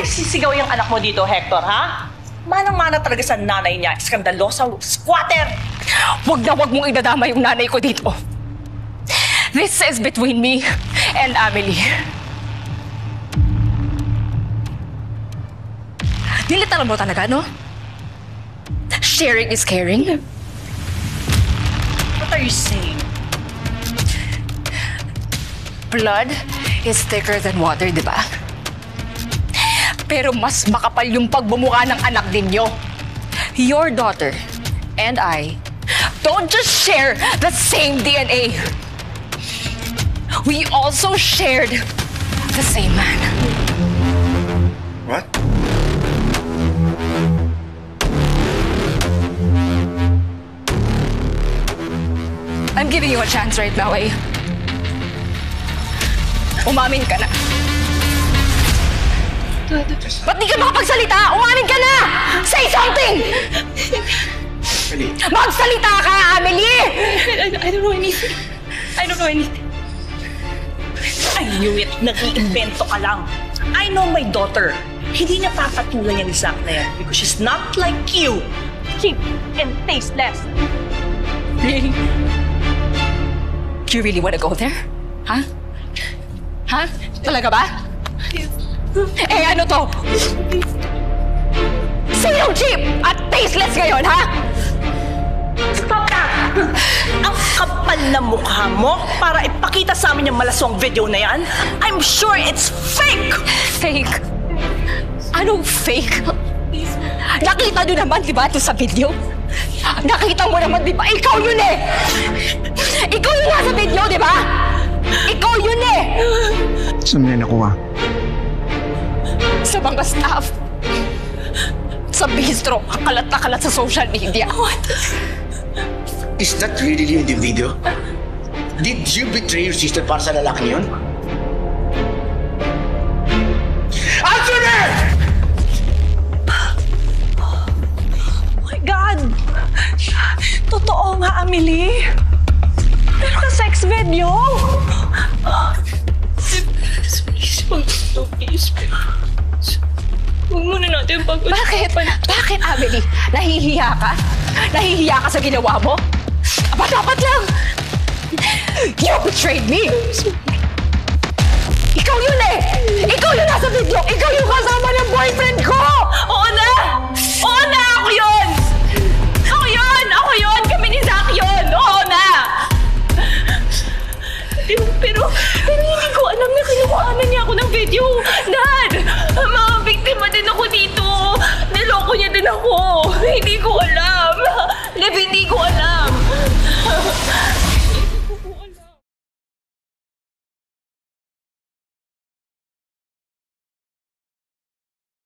pinagsisigaw yung anak mo dito, Hector, ha? Manang-mana talaga sa nanay niya, skandalosa, squatter! Wag na wag mong idadama yung nanay ko dito. This is between me and Amelie. Nilitaran mo talaga, no? Sharing is caring. What are you saying? Blood is thicker than water, di ba? Pero mas makapal yung pagbumuka ng anak ninyo. Your daughter and I don't just share the same DNA. We also shared the same man. What? I'm giving you a chance right now, eh. Umamin ka na. Ba't di ka makapagsalita? Umamin ka na! Say something! Amelie. Magsalita ka, Amelie! I don't know anything. I don't know anything. I knew it. Nag-iimbento ka lang. I know my daughter. Hindi niya papatulan yan ni Zach na yan because she's not like you. Cheap and tasteless. Really? You really wanna go there? Huh? Huh? Talaga ba? Eh, ano to? Sinong cheap at tasteless ngayon, ha? Stop that! Ang kapal na mukha mo para ipakita sa amin yung malaswang video na yan. I'm sure it's fake! Fake? Anong fake? Nakita nyo naman, di ba, ito sa video? Nakita mo naman, di ba? Ikaw yun eh! Ikaw yung nasa video, di ba? Ikaw yun eh! Saan mo yan nakuha? Sa mga staff. Sa bistro. Kalat na kalat sa social media. What? Is that really you in the video? Did you betray your sister para sa lalaki yun? Answer me! Oh my God! Totoo nga, Amelie. Meron ka sex video? Please. Huwag muna natin pag-usapan. Bakit, Amelie? Nahihiya ka? Nahihiya ka sa ginawa mo? Aba, dapat lang! You betrayed me! Ikaw yun eh! Ikaw yung nasa video! Ikaw yung kasama ng boyfriend ko! Oo na! Oo na! Ako yun! Ako yun! Ako yun! Kami ni Zach yun! Oo na! Pero hindi ko alam na kinukuhanan niya ako ng video. Dad! Mga biktima din ako dito. Niloko niya din ako. Hindi ko alam.